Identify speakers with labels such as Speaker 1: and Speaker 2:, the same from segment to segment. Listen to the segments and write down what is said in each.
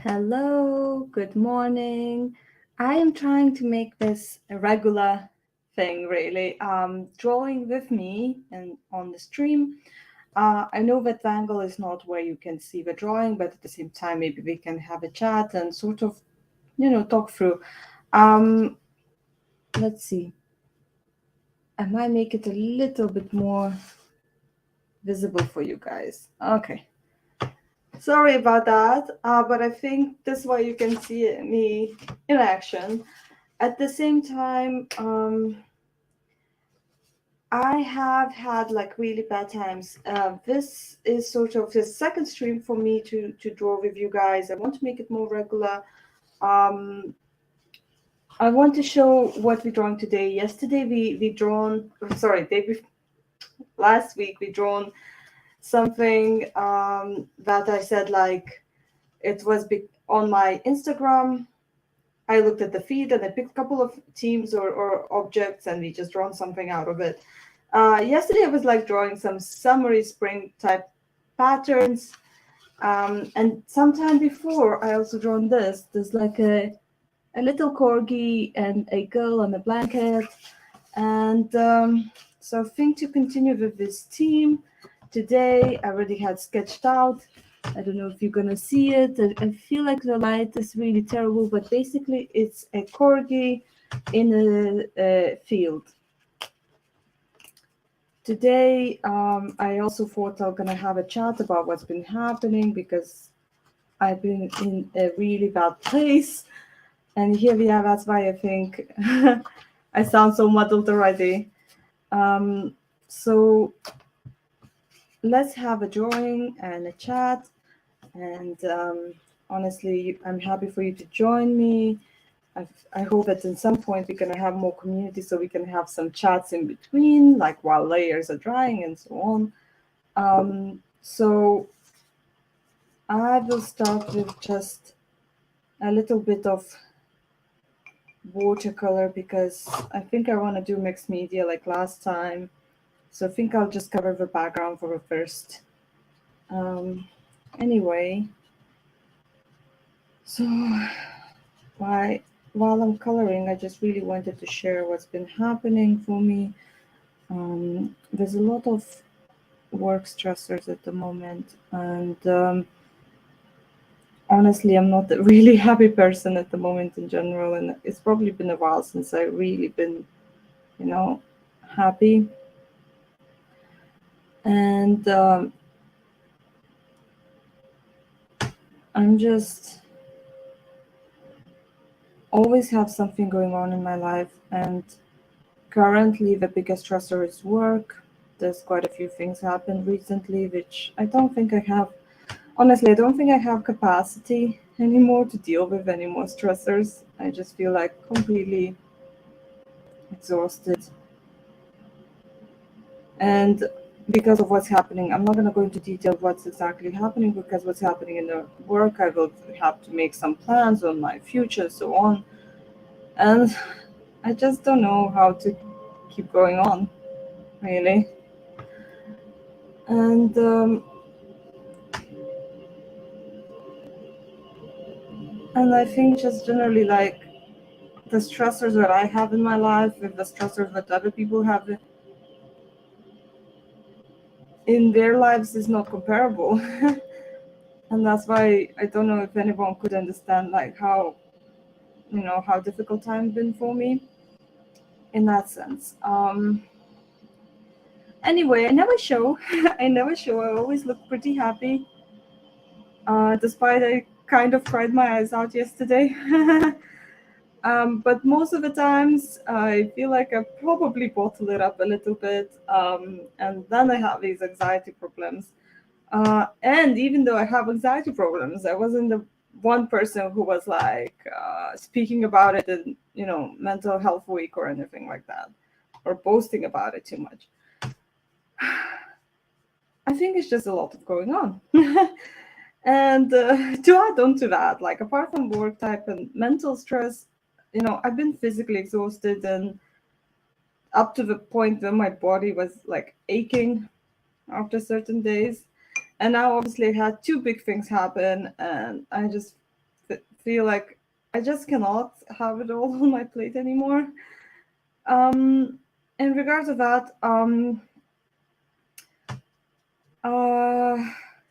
Speaker 1: Hello, good morning. I am trying to make this a regular thing, really. Drawing with me and on the stream. I know that the angle is not where you can see the drawing, but at the same time, maybe we can have a chat and sort of, talk through. Um, let's see. I might make it a little bit more visible for you guys. Okay. Sorry about that, but I think this way you can see me in action. At the same time, I have had like really bad times. This is sort of the second stream for me to draw with you guys. I want to make it more regular. Um, I want to show what we're drawing today. Yesterday we drawn. Sorry, last week we drawn something that I said like it was on my Instagram. I looked at the feed and I picked a couple of teams or objects and we just drawn something out of it. Yesterday I was like drawing some summery spring type patterns. And sometime before I also drawn this. There's like a little corgi and a girl on a blanket. And so I think to continue with this theme, today I already had sketched out. I don't know if you're gonna see it. I feel like the light is really terrible, but basically it's a corgi in a field. Today, I also thought I'm gonna have a chat about what's been happening because I've been in a really bad place, and here we are. That's why I think I sound so muddled already. So let's have a drawing and a chat. And honestly, I'm happy for you to join me. I hope that at some point we're going to have more community so we can have some chats in between, like while layers are drying and so on. So I will start with just a little bit of watercolor because I think I want to do mixed media like last time. So I think I'll just cover the background for the first. Anyway, so while I'm coloring, I just really wanted to share what's been happening for me. There's a lot of work stressors at the moment, and honestly, I'm not a really happy person at the moment in general, and it's probably been a while since I really been, you know, happy. And I'm just always have something going on in my life, and currently the biggest stressor is work. There's quite a few things happened recently, which I don't think I have. Honestly, I don't think I have capacity anymore to deal with any more stressors. I just feel like completely exhausted. And because of what's happening, I'm not going to go into detail what's exactly happening because what's happening in the work, I will have to make some plans on my future, so on. And I just don't know how to keep going on, really. And I think just generally like the stressors that I have in my life with the stressors that other people have in their lives is not comparable. And that's why I don't know if anyone could understand like how how difficult time been for me in that sense. Anyway, I never show. I never show. I always look pretty happy, despite I kind of cried my eyes out yesterday. But most of the times, I feel like I probably bottle it up a little bit, and then I have these anxiety problems. And even though I have anxiety problems, I wasn't the one person who was like speaking about it in mental health week or anything like that, or boasting about it too much. I think it's just a lot of going on. And to add on to that, like apart from work type and mental stress, I've been physically exhausted and up to the point where my body was like aching after certain days. And now obviously I had two big things happen and I just feel like I just cannot have it all on my plate anymore. Um, in regards to that, uh,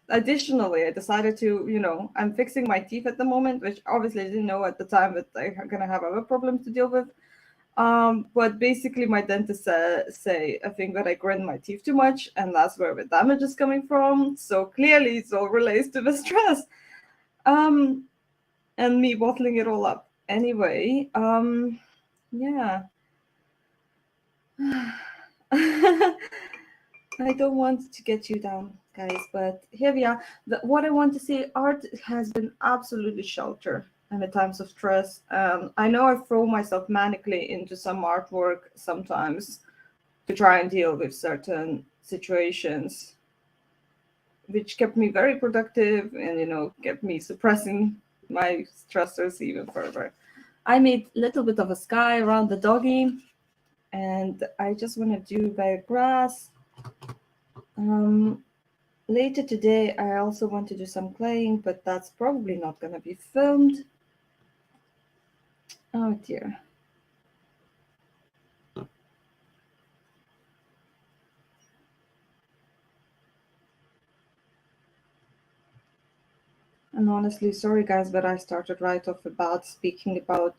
Speaker 1: additionally, I decided to, I'm fixing my teeth at the moment, which obviously I didn't know at the time that I'm gonna have other problems to deal with. But basically, my dentist say I think that I grind my teeth too much, and that's where the damage is coming from. So clearly, it all relates to the stress, um, and me bottling it all up. Anyway, yeah. I don't want to get you down, guys, but here we are. What I want to say, art has been absolutely shelter in the times of stress. I know I throw myself manically into some artwork sometimes to try and deal with certain situations, which kept me very productive and, kept me suppressing my stressors even further. I made a little bit of a sky around the doggy, and I just want to do the grass. Later today, I also want to do some claying, but that's probably not going to be filmed. Oh dear. And honestly, sorry guys, but I started right off about speaking about,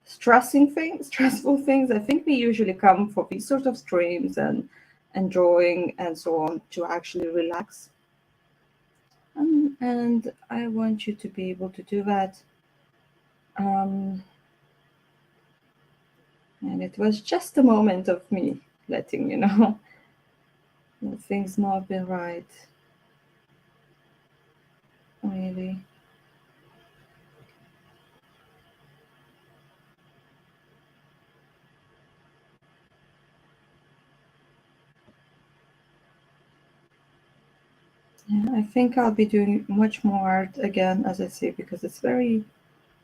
Speaker 1: stressful things. I think we usually come for these sort of streams and enjoying and so on to actually relax. And I want you to be able to do that. And it was just a moment of me letting you know that things not been right. Really. Yeah, I think I'll be doing much more art again, as I say, because it's very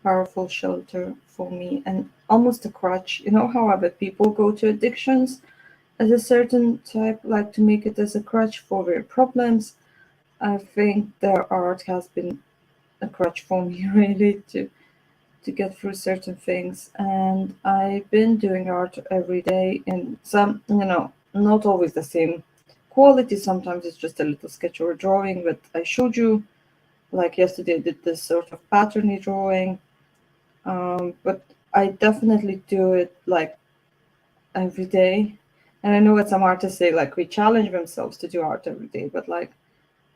Speaker 1: powerful shelter for me and almost a crutch. You know how other people go to addictions as a certain type, like to make it as a crutch for their problems. I think their art has been a crutch for me really to get through certain things. And I've been doing art every day in some, not always the same quality. Sometimes it's just a little sketch or a drawing that I showed you. Like yesterday, I did this sort of patterny drawing. But I definitely do it like every day. And I know what some artists say, like we challenge themselves to do art every day, but like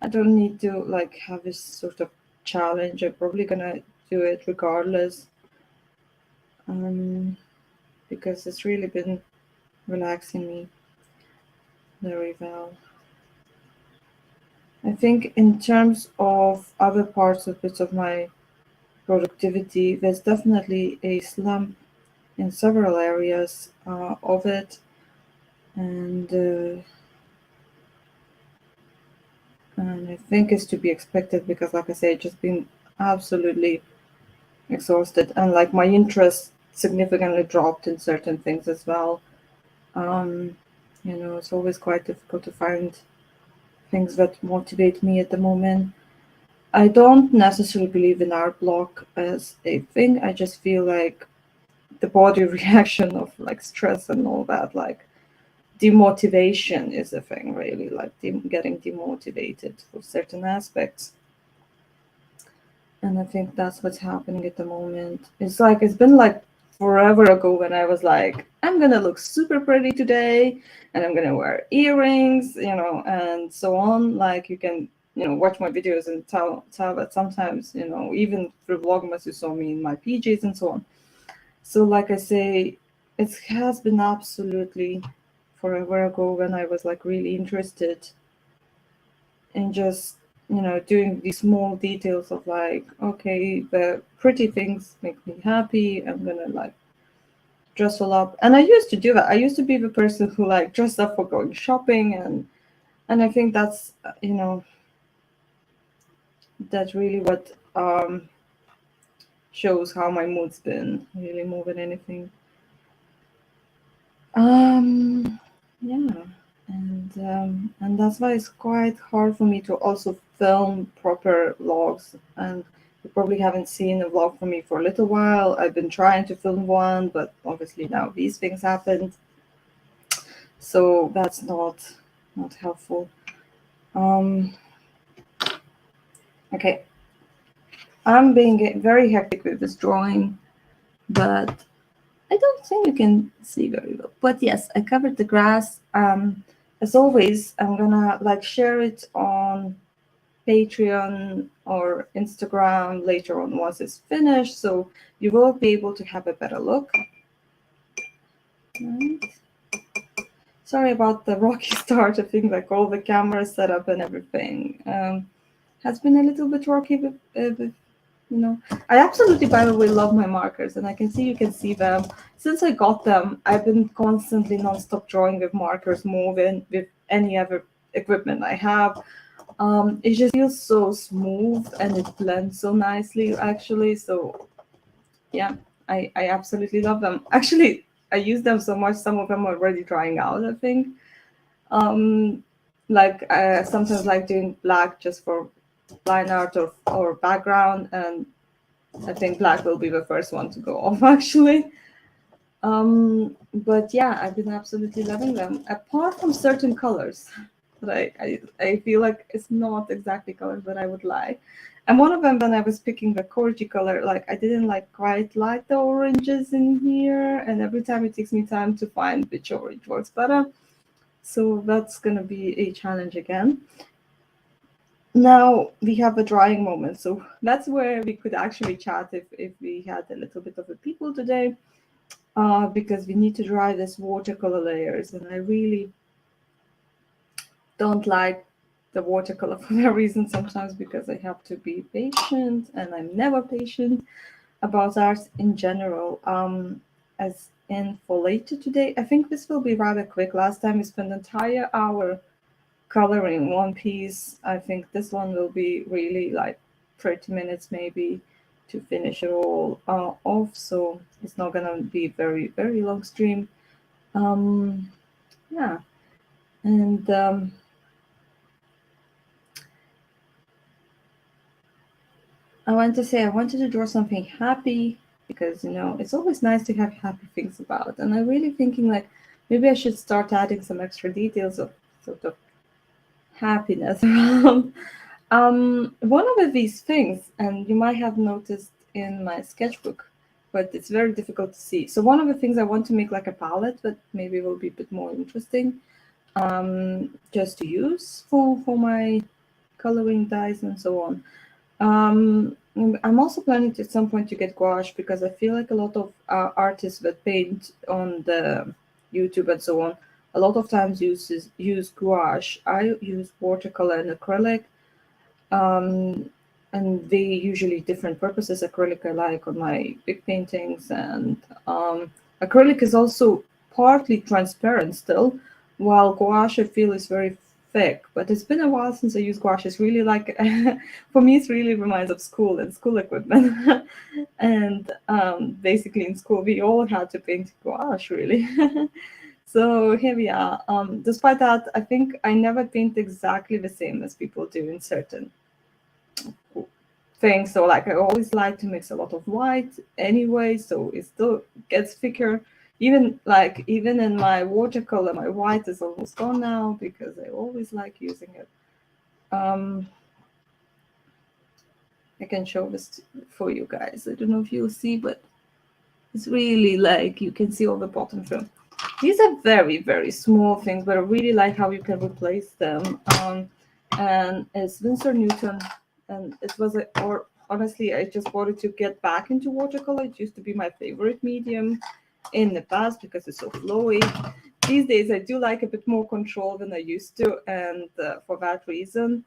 Speaker 1: I don't need to like have this sort of challenge. I'm probably gonna do it regardless. Um, because it's really been relaxing me very well. I think in terms of other parts of bits of my productivity, there's definitely a slump in several areas of it, and and I think it's to be expected because, like I say, I've just been absolutely exhausted, and like my interest significantly dropped in certain things as well. Um, it's always quite difficult to find things that motivate me at the moment. I don't necessarily believe in art block as a thing. I just feel like the body reaction of like stress and all that, like demotivation is a thing, really, like getting demotivated for certain aspects. And I think that's what's happening at the moment. It's like it's been like forever ago when I was like, I'm gonna look super pretty today and I'm gonna wear earrings, and so on. Like you can, watch my videos and tell that sometimes, even through Vlogmas you saw me in my PJs and so on. So like I say, it has been absolutely forever ago when I was like really interested in just doing these small details of like, okay, the pretty things make me happy, I'm gonna like dress all up. And I used to do that. I used to be the person who like dressed up for going shopping, and I think that's that's really what shows how my mood's been, really, more than anything. Yeah. And that's why it's quite hard for me to also film proper vlogs, and You probably haven't seen a vlog from me for a little while. I've been trying to film one, but obviously now these things happened, so that's not helpful. Um, okay, I'm being very hectic with this drawing, but I don't think you can see very well. But yes, I covered the grass. As always, I'm gonna like share it on Patreon or Instagram later on once it's finished, so you will be able to have a better look. Right. Sorry about the rocky start. I think like all the camera setup and everything has been a little bit rocky, with you know. I absolutely, by the way, love my markers, and I can see you can see them. Since I got them, I've been constantly non-stop drawing with markers more than with any other equipment I have. It just feels so smooth and it blends so nicely, actually. So yeah, I absolutely love them. Actually, I use them so much, some of them are already drying out, I think. Um, like sometimes like doing black just for line art or background, and I think black will be the first one to go off actually. But yeah, I've been absolutely loving them, apart from certain colors that I feel like it's not exactly colors that I would like. And one of them, when I was picking the Corgi color, like I didn't like quite like the oranges in here, and every time it takes me time to find which orange works better. So that's gonna be a challenge again. Now we have a drying moment, so that's where we could actually chat if we had a little bit of a people today, because we need to dry this watercolor layers, and I really don't like the watercolor for that reason sometimes, because I have to be patient, and I'm never patient about art in general. As in for later today, I think this will be rather quick. Last time we spent an entire hour coloring one piece. I think this one will be really like 30 minutes maybe to finish it all off. So it's not gonna be very, very long stream. Um, yeah, and I want to say I wanted to draw something happy, because it's always nice to have happy things about. And I'm really thinking like maybe I should start adding some extra details of sort of happiness around. One of these things, and you might have noticed in my sketchbook, but it's very difficult to see. So one of the things I want to make like a palette, but maybe will be a bit more interesting, just to use for my coloring dyes and so on. I'm also planning to, at some point, to get gouache, because I feel like a lot of artists that paint on the YouTube and so on, a lot of times use gouache. I use watercolor and acrylic, um, and they usually different purposes. Acrylic I like on my big paintings, and acrylic is also partly transparent still, while gouache I feel is very thick. But it's been a while since I used gouache. It's really like for me, it really reminds of school and school equipment. And basically in school we all had to paint gouache, really. So here we are. Despite that, I think I never paint exactly the same as people do in certain thing. So like I always like to mix a lot of white anyway, so it still gets thicker. Even in my watercolor, my white is almost gone now, because I always like using it. I can show this for you guys. I don't know if you'll see, but it's really like you can see all the bottom film. These are very, very small things, but I really like how you can replace them. And it's Winsor Newton, and it was or honestly, I just wanted to get back into watercolor. It used to be my favorite medium in the past because it's so flowy. These days, I do like a bit more control than I used to, and for that reason,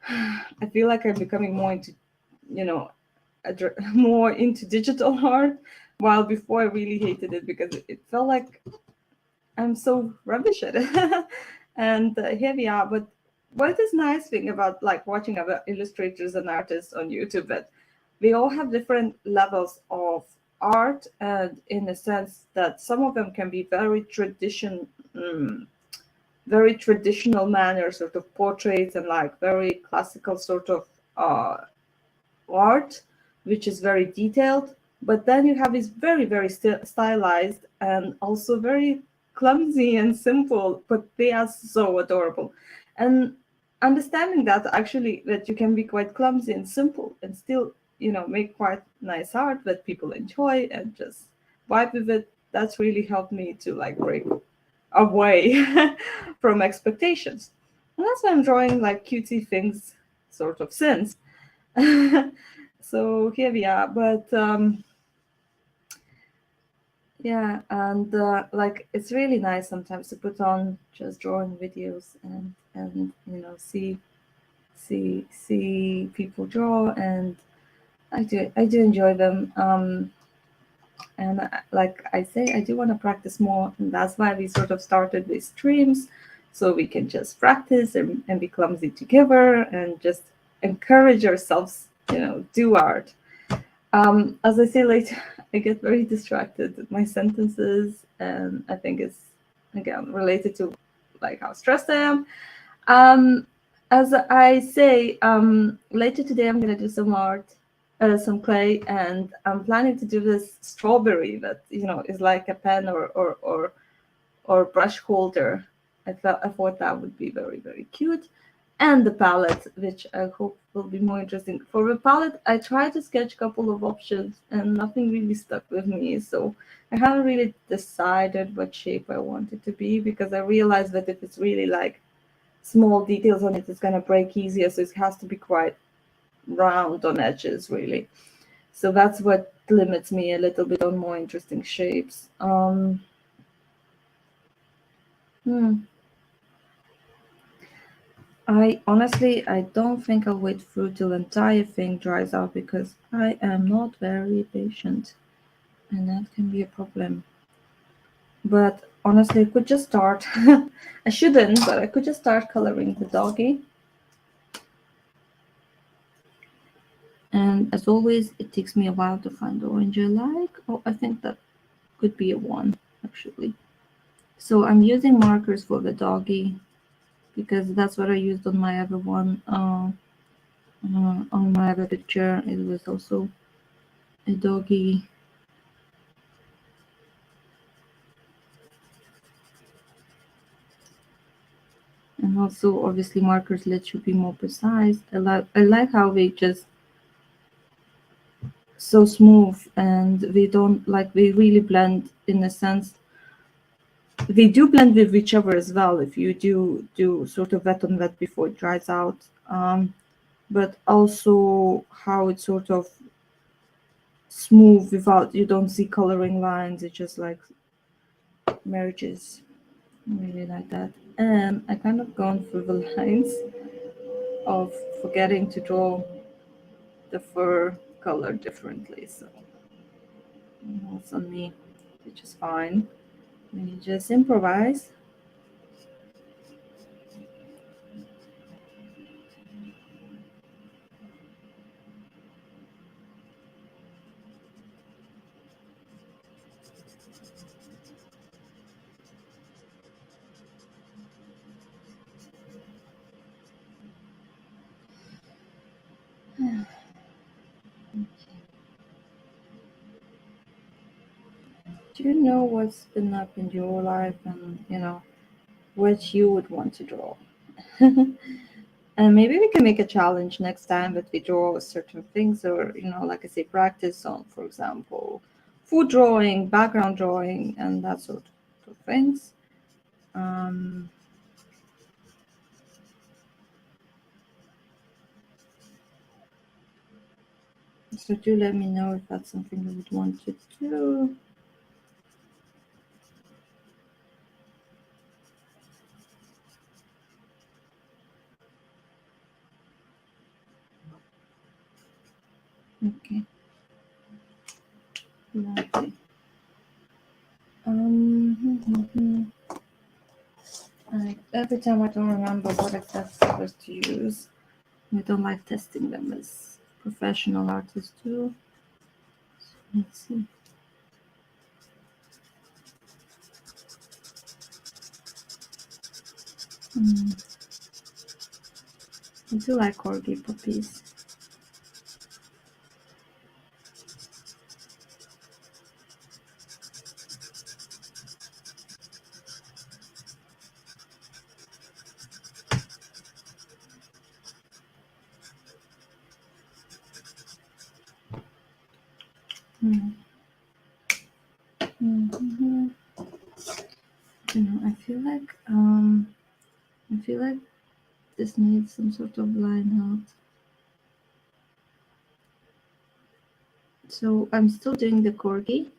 Speaker 1: I feel like I'm becoming more into, you know, more into digital art. While before I really hated it because it felt like I'm so rubbish at it. And here we are. But what is nice thing about like watching other illustrators and artists on YouTube, that they all have different levels of art, and in a sense that some of them can be very traditional manner, sort of portraits, and like very classical sort of art, which is very detailed, but then you have these very, very stylized and also very clumsy and simple, but they are so adorable. And understanding that actually that you can be quite clumsy and simple and still, make quite nice art that people enjoy and just vibe with it, that's really helped me to like break away from expectations. And that's why I'm drawing like cutesy things sort of since. So here we are. But yeah, and like it's really nice sometimes to put on just drawing videos and see people draw, and I do enjoy them. And like I say, I do want to practice more, and that's why we sort of started these streams, so we can just practice and be clumsy together and just encourage ourselves, do art. As I say later, I get very distracted with my sentences, and I think it's again related to like how stressed I am. Um, as I say, later today I'm gonna do some art, some clay, and I'm planning to do this strawberry that is like a pen or brush holder. I thought that would be very, very cute. And the palette, which I hope will be more interesting. For the palette, I tried to sketch a couple of options and nothing really stuck with me. So I haven't really decided what shape I want it to be, because I realized that if it's really like small details on it, it's going to break easier. So it has to be quite round on edges, really. So that's what limits me a little bit on more interesting shapes. Hmm. I honestly, I don't think I'll wait through till the entire thing dries out, because I am not very patient, and that can be a problem. But honestly, I could just start. I shouldn't, but I could just start coloring the doggy. And as always, it takes me a while to find the orange I like. Oh, I think that could be a one, actually. So I'm using markers for the doggy, because that's what I used on my other one. On my other picture, it was also a doggy. And also, obviously, markers let you be more precise. I like how they just so smooth, and they don't like they really blend in a sense. They do blend with each other as well if you do sort of wet on wet before it dries out. But also how it's sort of smooth without you don't see coloring lines. It just like merges. I really like that. And I kind of gone through the lines of forgetting to draw the fur color differently. So that's on me, which is fine. You just improvise. Do you know what's been up in your life, and what you would want to draw? And maybe we can make a challenge next time that we draw certain things, or like I say, practice on, for example, food drawing, background drawing, and that sort of things. Um, so do let me know if that's something you would want to do. Okay. Lovely. Every time I don't remember what exact colors to use. I don't like testing them as professional artists do. Let's see. I do like corgi puppies. Hmm. Mhm. I feel like this needs some sort of line out. So I'm still doing the corgi,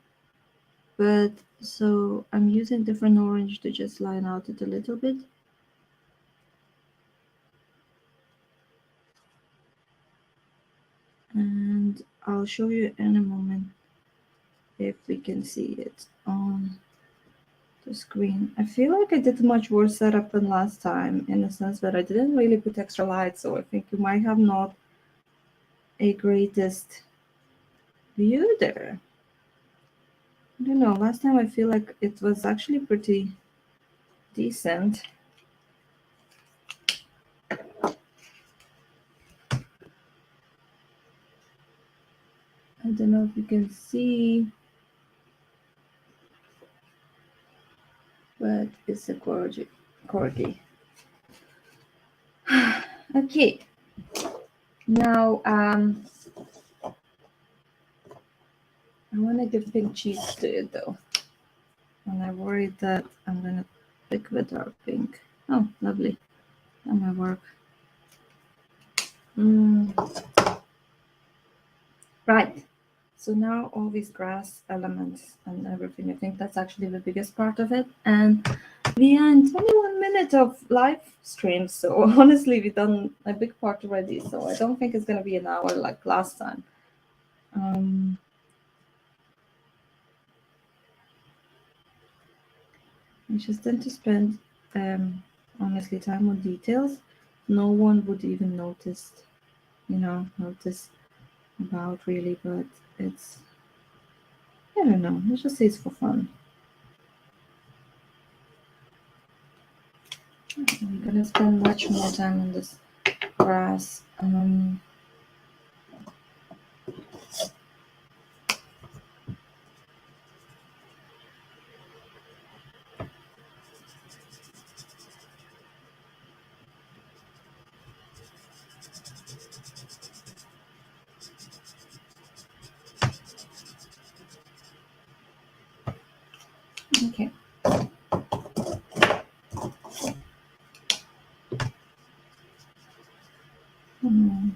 Speaker 1: but so I'm using different orange to just line out it a little bit. And I'll show you in a moment if we can see it on the screen. I feel like I did a much worse setup than last time in the sense that I didn't really put extra light, so I think you might have not a greatest view there. I don't know, last time I feel like it was actually pretty decent. I don't know if you can see, but it's a corgi. Okay, now I want to give pink cheese to it though, and I worry that I'm gonna pick the dark pink. Oh, lovely, that might work. Right. So now all these grass elements and everything, I think that's actually the biggest part of it. And we are in 21 minutes of live stream. So honestly, we've done a big part already. So I don't think it's going to be an hour like last time. I just tend to spend, honestly, time on details. No one would even notice about really, but it's, I don't know, let's just say it's for fun. I'm gonna spend much more time on this grass. Okay. Hmm.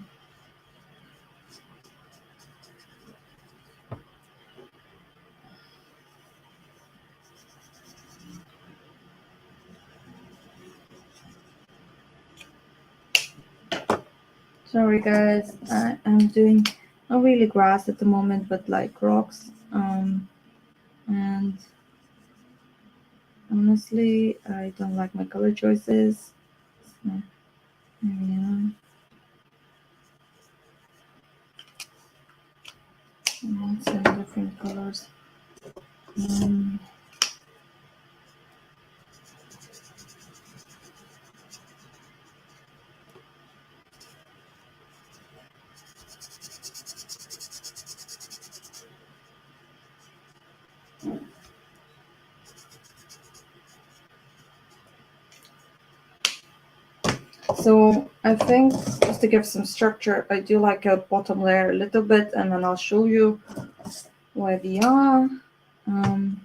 Speaker 1: Sorry guys, I'm doing not really grass at the moment, but like rocks. And honestly, I don't like my color choices. So, yeah, I want some different colors. Um, so I think just to give some structure, I do like a bottom layer a little bit, and then I'll show you where we are. Um,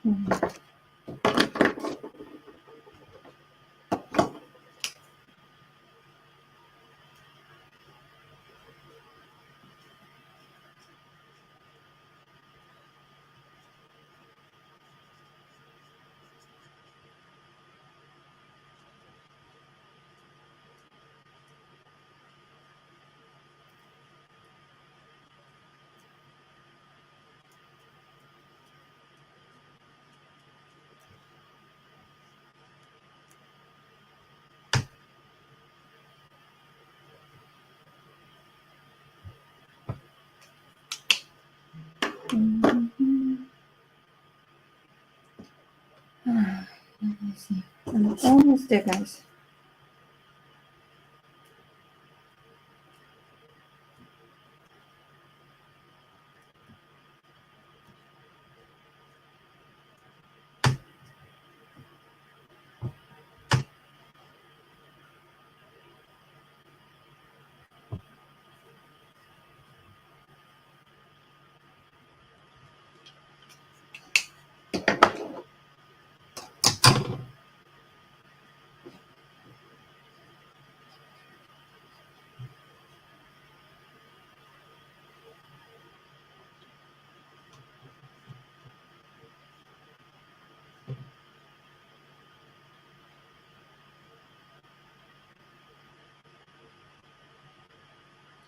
Speaker 1: Mm. Mhm. Let me see. I'm almost there, guys.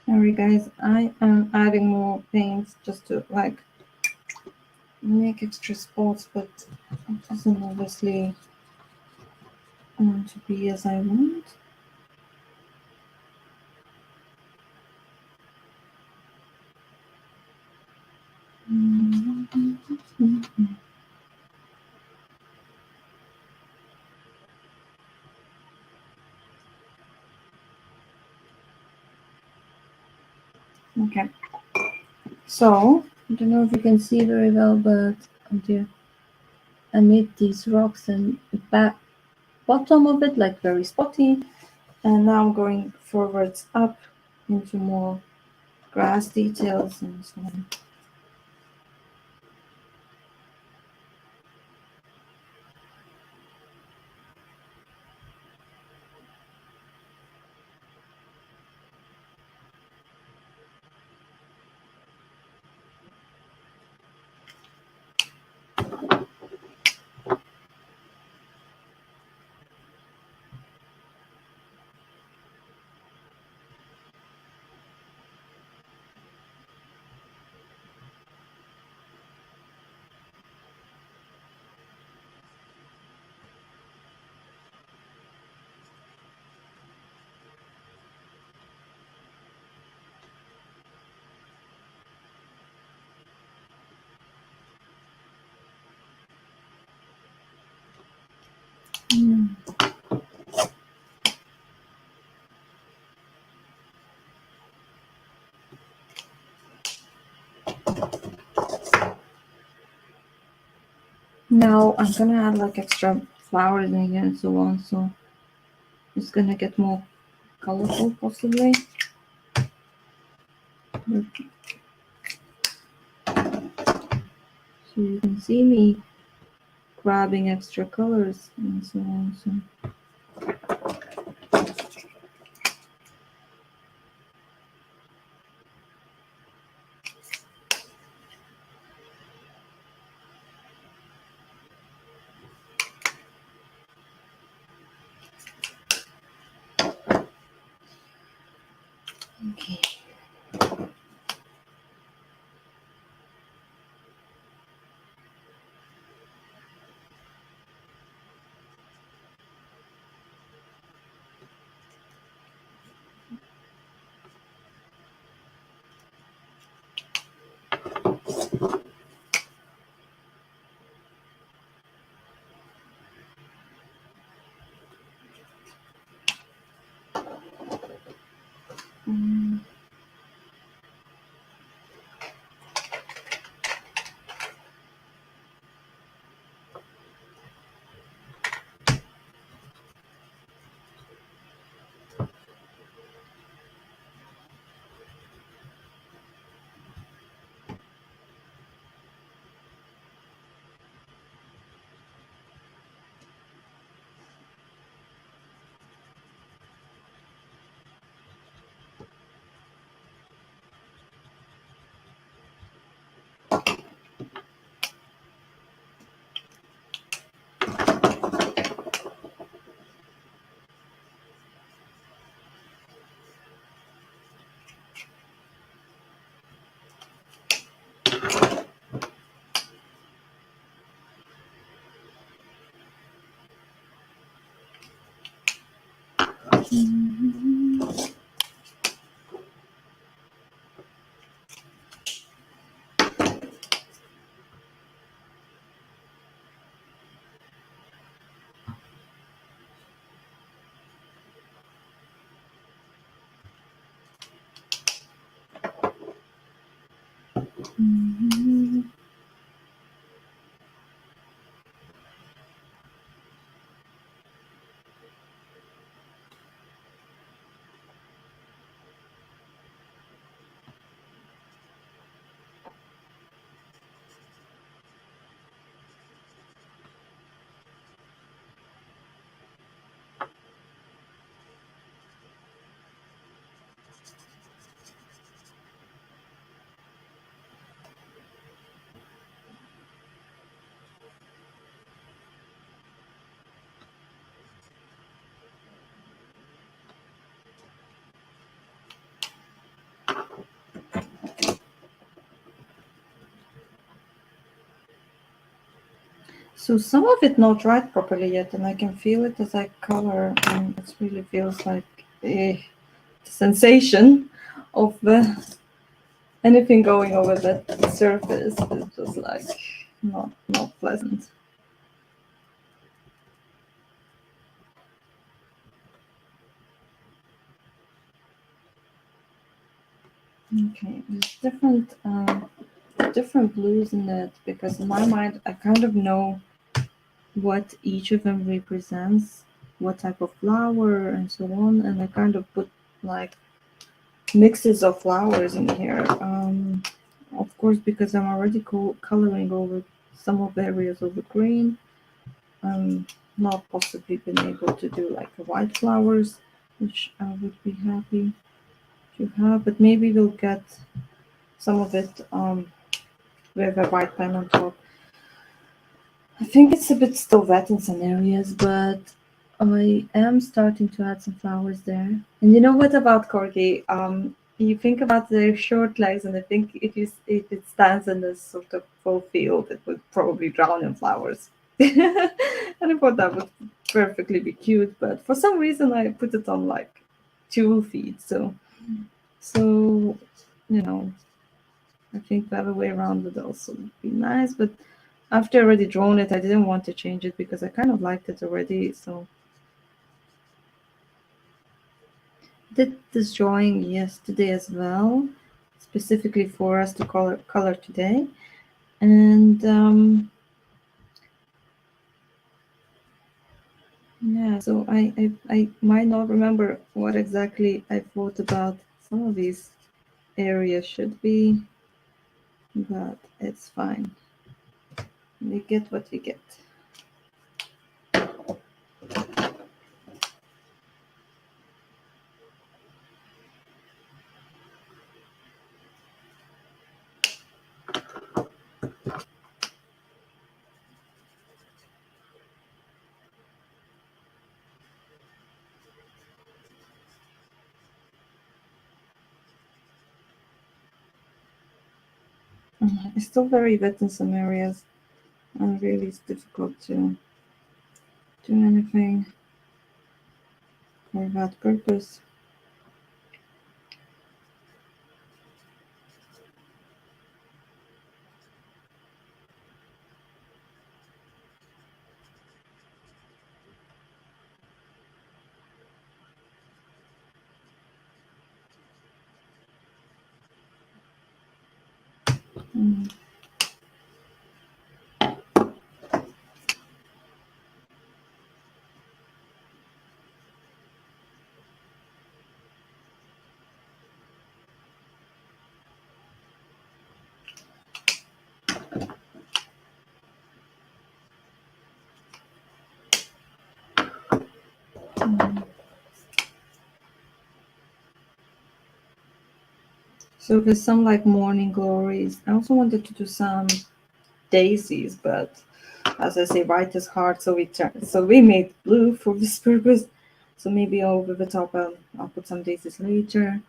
Speaker 1: Sorry, guys. I am adding more paints just to like make extra spots, but it doesn't obviously want to be as I want. Okay, so I don't know if you can see very well, but oh dear, I made these rocks and back bottom of it like very spotty, and now I'm going forwards up into more grass details and so on. Mm. Now I'm gonna add like extra flowers in here and so on, so it's gonna get more colorful possibly. So you can see me grabbing extra colors and so on. So okay. Mm. So some of it not dried properly yet, and I can feel it as I color, and it really feels like the sensation of anything going over that surface is just like not pleasant. Okay, there's different blues in it because in my mind I kind of know what each of them represents, what type of flower and so on, and I kind of put like mixes of flowers in here. Of course, because I'm already coloring over some of the areas of the green, I'm not possibly been able to do like the white flowers, which I would be happy to have, but maybe we'll get some of it with a white pen on top. I think it's a bit still wet in some areas, but I am starting to add some flowers there. And you know what about corgi? You think about their short legs, and I think if it stands in this sort of full field, it would probably drown in flowers. And I thought that would perfectly be cute, but for some reason I put it on like 2 feet. So you know, I think the other way around would also be nice, but after I already drawn it, I didn't want to change it because I kind of liked it already. So did this drawing yesterday as well, specifically for us to color today. And yeah, so I might not remember what exactly I thought about some of these areas should be, but it's fine. We get what we get. It's still very wet in some areas, and really it's difficult to do anything for that purpose. Mm. Mm. So there's some like morning glories. I also wanted to do some daisies, but as I say, white is hard, so we made blue for this purpose. So maybe over the top, I'll put some daisies later.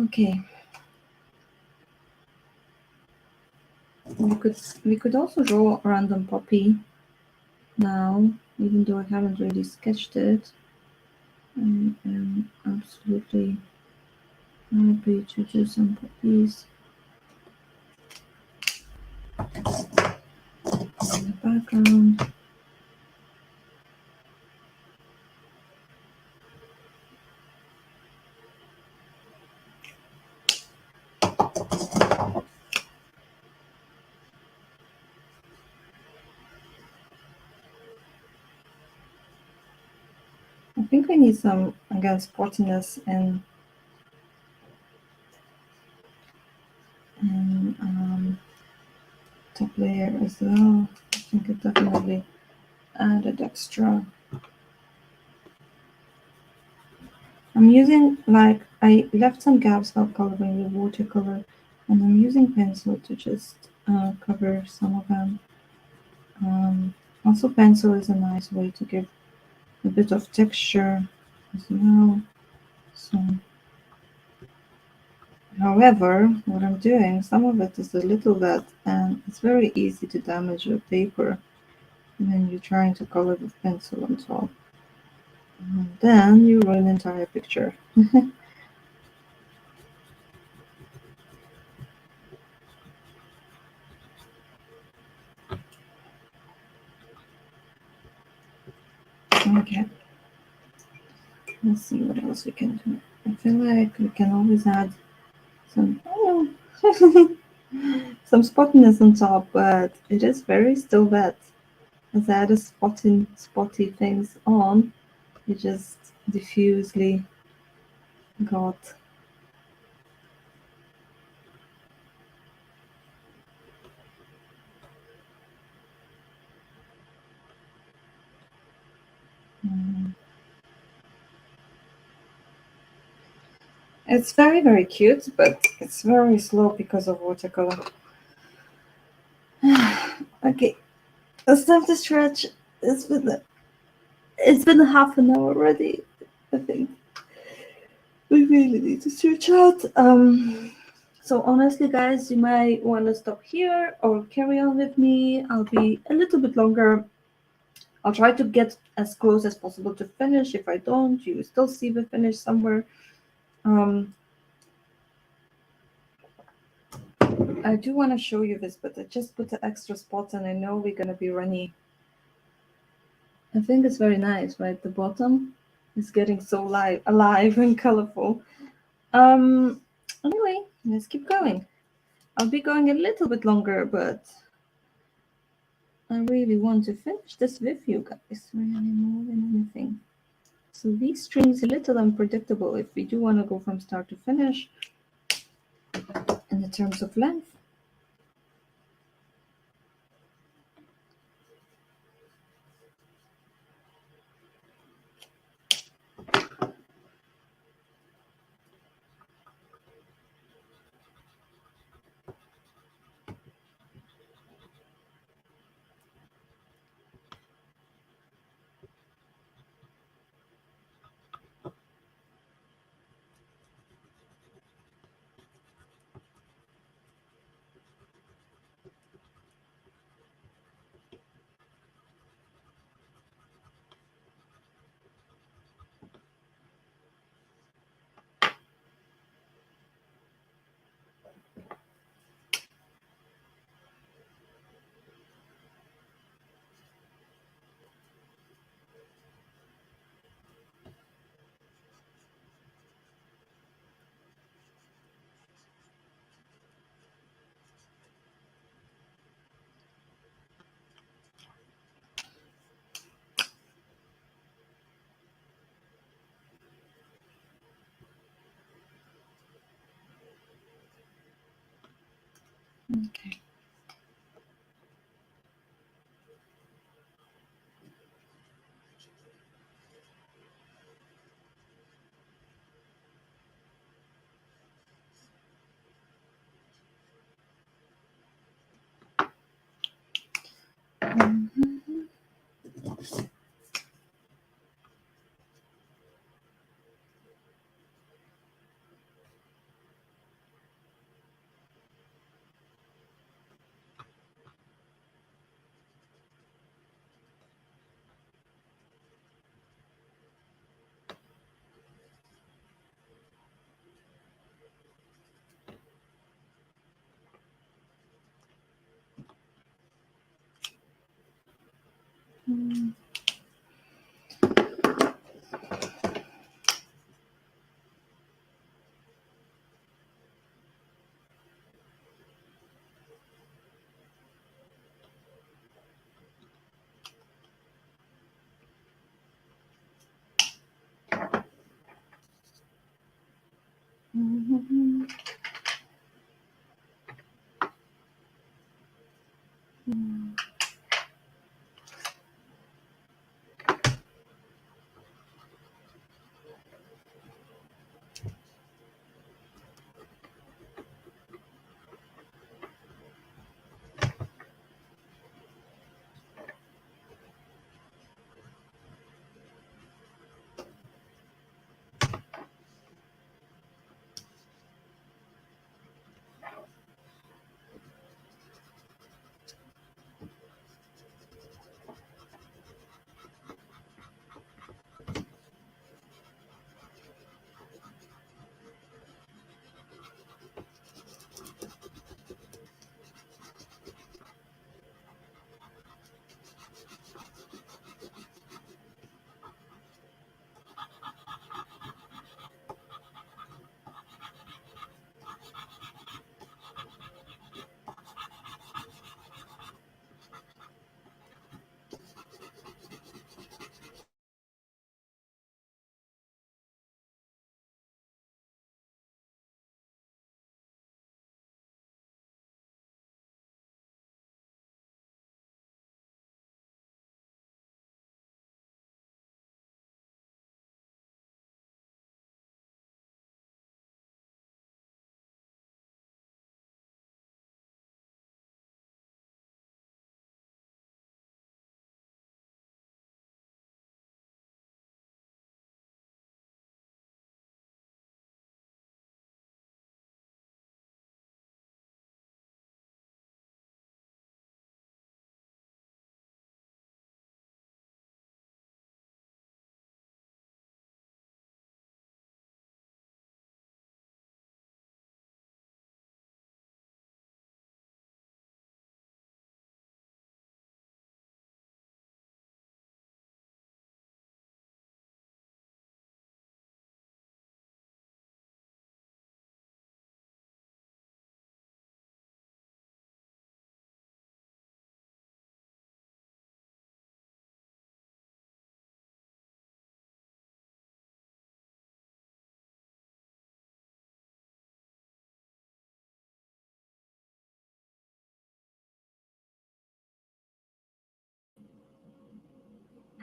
Speaker 1: Okay, we could also draw a random poppy now. even though I haven't really sketched it. I am absolutely happy to do some poppies in the background. I think we need some, again, spottiness in top layer as well. I think it definitely added extra. I'm using, like, I left some gaps while coloring with watercolor, and I'm using pencil to just cover some of them. Also, pencil is a nice way to give a bit of texture as well. So, however, what I'm doing, some of it is a little wet, and it's very easy to damage your paper when you're trying to color with pencil on top. And then you ruin the entire picture. Okay, let's see what else we can do. I feel like we can always add some some spottiness on top, but it is very still wet. As I add a spotty things on, it just diffusely got. mm, It's very, very cute, but it's very slow because of watercolor. Okay, it's time to stretch. It's been it's been half an hour already. I think we really need to stretch out. So honestly, guys, you might want to stop here or carry on with me. I'll be a little bit longer. I'll try to get as close as possible to finish. If I don't, you still see the finish somewhere. Um, I do want to show you this, but I just put the extra spots, and I know we're gonna be runny. I think it's very nice, right? The bottom is getting so alive and colorful. Anyway, let's keep going. I'll be going a little bit longer, but I really want to finish this with you guys, really more than anything. So these streams are a little unpredictable if we do want to go from start to finish in the terms of length. Okay. Mhm.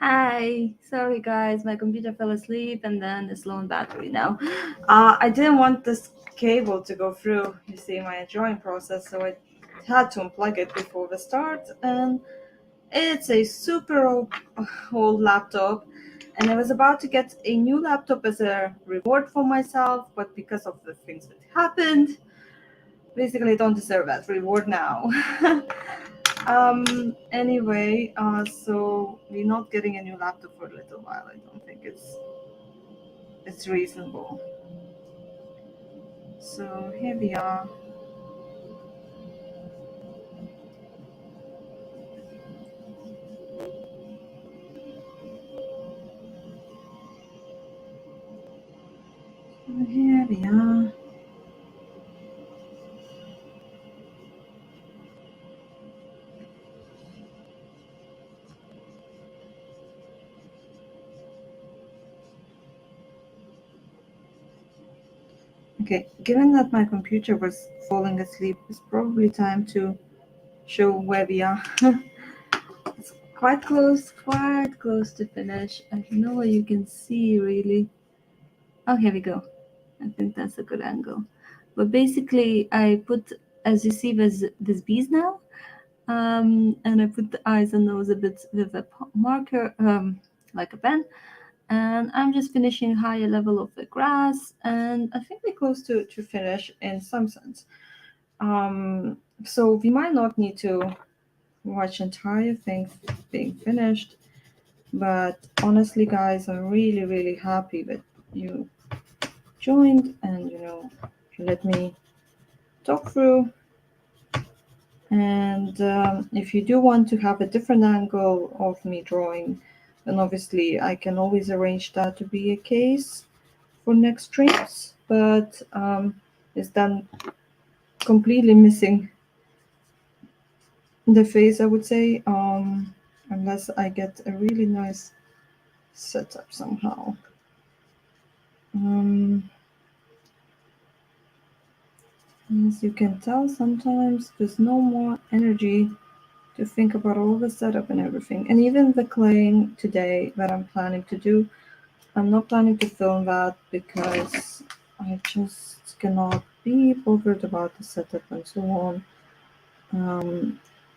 Speaker 1: Hi, sorry guys, my computer fell asleep and then it's low on battery now. I didn't want this cable to go through, you see, my drawing process, so I had to unplug it before the start. And it's a super old laptop, and I was about to get a new laptop as a reward for myself, but because of the things that happened, basically I don't deserve that reward now. Anyway, so we're not getting a new laptop for a little while. I don't think it's reasonable. So here we are. Here we are. Okay, given that my computer was falling asleep, it's probably time to show where we are. It's quite close to finish. I don't know what you can see really. Oh, here we go. I think that's a good angle. But basically, I put, as you see, there's bees now. And I put the eyes and nose a bit with a marker, like a pen. And I'm just finishing higher level of the grass, and I think we're close to finish in some sense. So we might not need to watch entire thing being finished, but honestly, guys, I'm really happy that you joined and you let me talk through. And if you do want to have a different angle of me drawing, then obviously I can always arrange that to be a case for next streams. But it's then completely missing the face, I would say, unless I get a really nice setup somehow. Um, as you can tell, sometimes there's no more energy to think about all the setup and everything. And even the claying today that I'm planning to do, I'm not planning to film that because I just cannot be bothered about the setup and so on.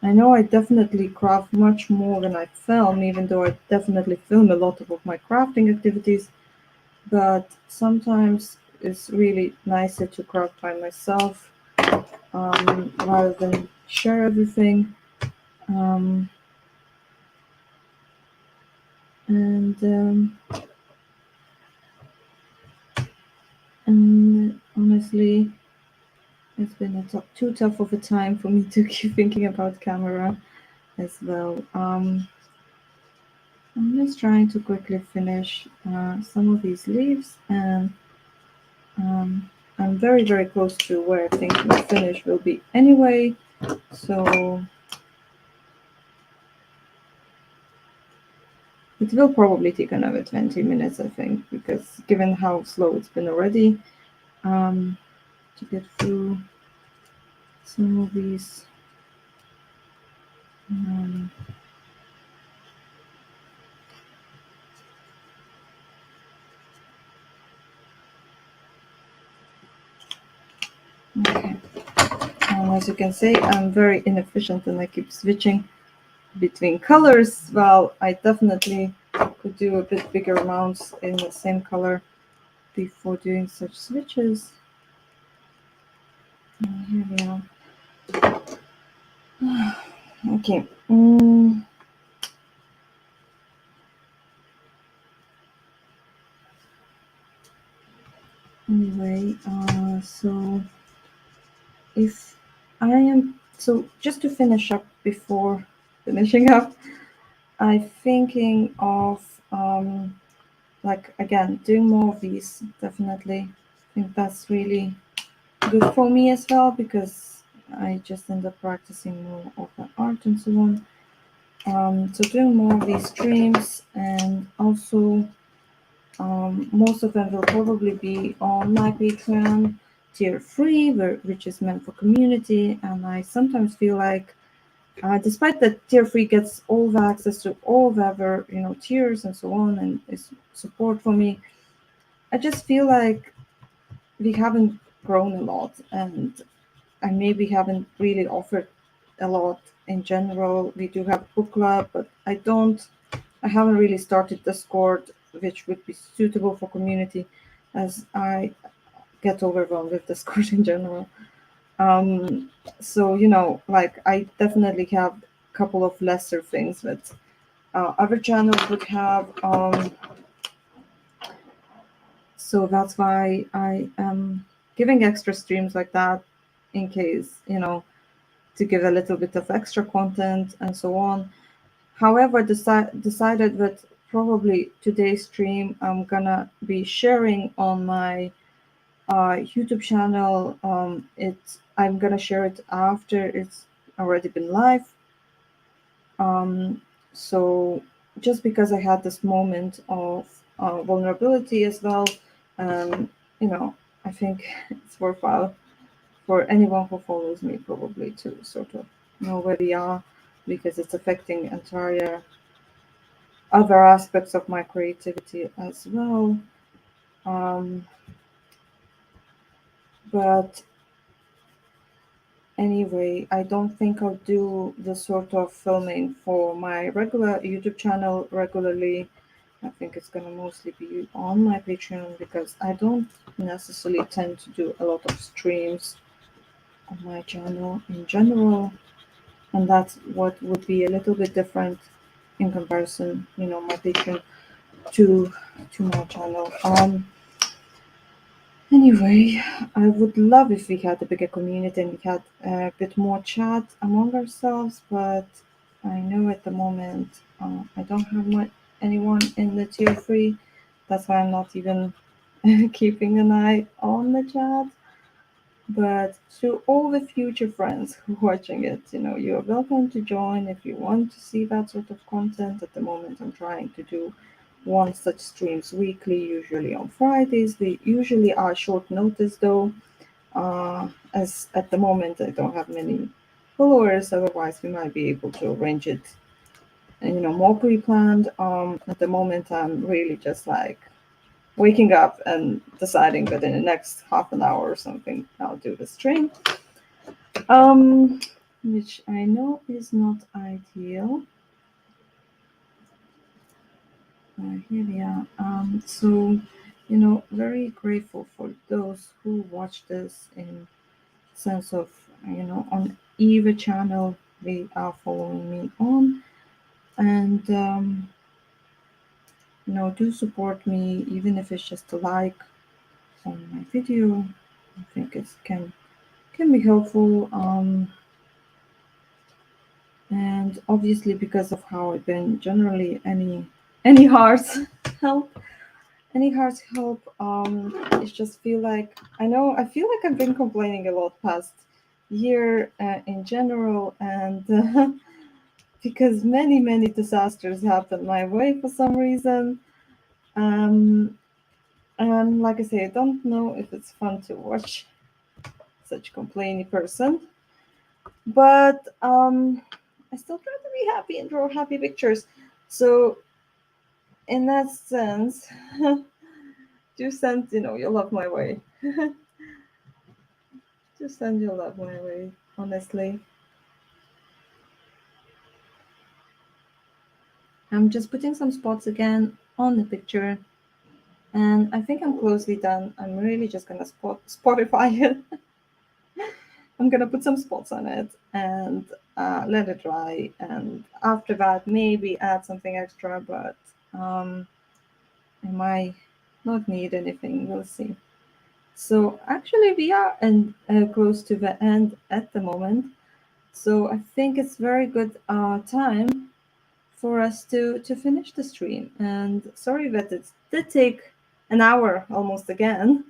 Speaker 1: I know I definitely craft much more than I film, even though I definitely film a lot of my crafting activities. But sometimes it's really nicer to craft by myself rather than share everything. Um, and and honestly, it's been too tough of a time for me to keep thinking about camera as well. I'm just trying to quickly finish some of these leaves, and um, I'm very, very close to where I think my finish will be anyway. So it will probably take another 20 minutes, I think, because given how slow it's been already, um, to get through some of these. Um, okay. As you can see, I'm very inefficient and I keep switching between colors. Well, I definitely could do a bit bigger amounts in the same color before doing such switches. Here we are. Okay. Anyway, so if I am so just to finish up before finishing up, I'm thinking of like again doing more of these. Definitely, I think that's really good for me as well because I just end up practicing more of the art and so on. So doing more of these streams and also most of them will probably be on my Patreon tier free, which is meant for community. And I sometimes feel like, despite that tier free gets all the access to all the other tiers and so on, and is support for me, I just feel like we haven't grown a lot, and I maybe haven't really offered a lot in general. We do have book club, but I haven't really started Discord, which would be suitable for community, as I get overwhelmed with Discord in general. Um, so like I definitely have a couple of lesser things that other channels would have. So that's why I am giving extra streams like that in case to give a little bit of extra content and so on. However, decided that probably today's stream I'm gonna be sharing on my YouTube channel. I'm gonna share it after it's already been live. Um, so just because I had this moment of vulnerability as well, um, you know, I think it's worthwhile for anyone who follows me probably to sort of know where we are because it's affecting entire other aspects of my creativity as well. Um, but anyway, I don't think I'll do the sort of filming for my regular YouTube channel regularly. I think it's going to mostly be on my Patreon because I don't necessarily tend to do a lot of streams on my channel in general. And that's what would be a little bit different in comparison, my Patreon to my channel. Anyway, I would love if we had a bigger community and we had a bit more chat among ourselves, but I know at the moment I don't have anyone in the tier free. That's why I'm not even keeping an eye on the chat. But to all the future friends who are watching it, you're welcome to join if you want to see that sort of content. At the moment, I'm trying to do one such streams weekly, usually on Fridays. They usually are short notice though, as at the moment I don't have many. followers. Otherwise, we might be able to arrange it, more pre-planned. At the moment, I'm really just like waking up and deciding that in the next half an hour or something, I'll do the stream. Um, which I know is not ideal. Here we are. So, very grateful for those who watch this in sense of, on either channel they are following me on, and do support me, even if it's just a like on my video. I think it can be helpful. And obviously because of how I've been, generally any hearts help. Any hearts help. It's just feel like I feel like I've been complaining a lot past year in general, and because many disasters happened my way for some reason. Um, and like I say, I don't know if it's fun to watch such complainy person, but I still try to be happy and draw happy pictures. So in that sense, do send your love my way. Just send your love my way, honestly. I'm just putting some spots again on the picture, and I think I'm closely done. I'm really just gonna Spotify it. I'm gonna put some spots on it and let it dry, and after that maybe add something extra, but I might not need anything. We'll see. So actually, we are close to the end at the moment. So I think it's very good time for us to finish the stream. And sorry that it did take an hour almost again,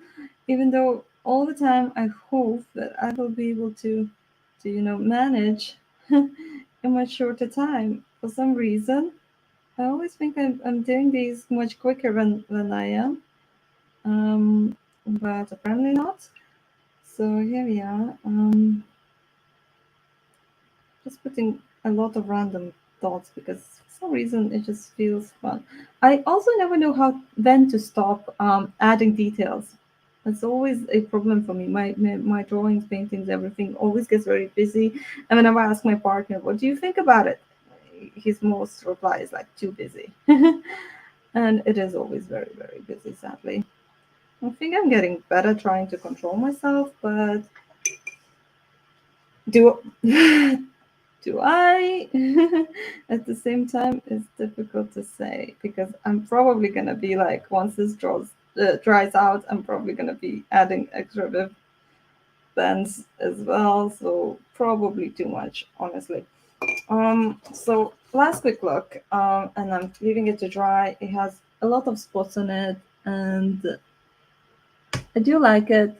Speaker 1: even though all the time I hope that I will be able to manage in much shorter time. For some reason, I always think I'm doing these much quicker than I am, but apparently not. So here we are. Just putting a lot of random thoughts because for some reason it just feels fun. I also never know when to stop adding details. That's always a problem for me. My drawings, paintings, everything always gets very busy. And whenever I ask my partner, "What do you think about it?" his most reply is like, "Too busy," and it is always very busy. Sadly, I think I'm getting better trying to control myself, but do do I? At the same time, it's difficult to say because I'm probably gonna be like, once this dries out, I'm probably gonna be adding extra bit bands as well. So probably too much, honestly. So last quick look, and I'm leaving it to dry. It has a lot of spots on it, and I do like it.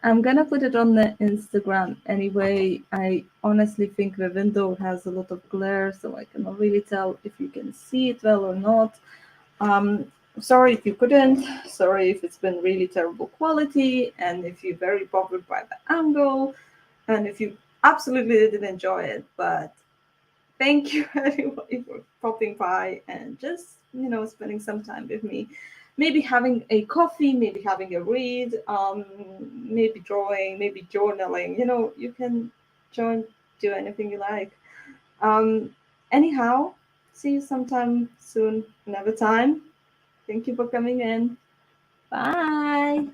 Speaker 1: I'm gonna put it on the Instagram anyway. I honestly think the window has a lot of glare, so I cannot really tell if you can see it well or not. Sorry if you couldn't. Sorry if it's been really terrible quality, and if you're very bothered by the angle, and if you absolutely didn't enjoy it. But thank you everybody for popping by and just spending some time with me, maybe having a coffee, maybe having a read, maybe drawing, maybe journaling. You can join, do anything you like. um Anyhow, see you sometime soon, another time. Thank you for coming in. Bye.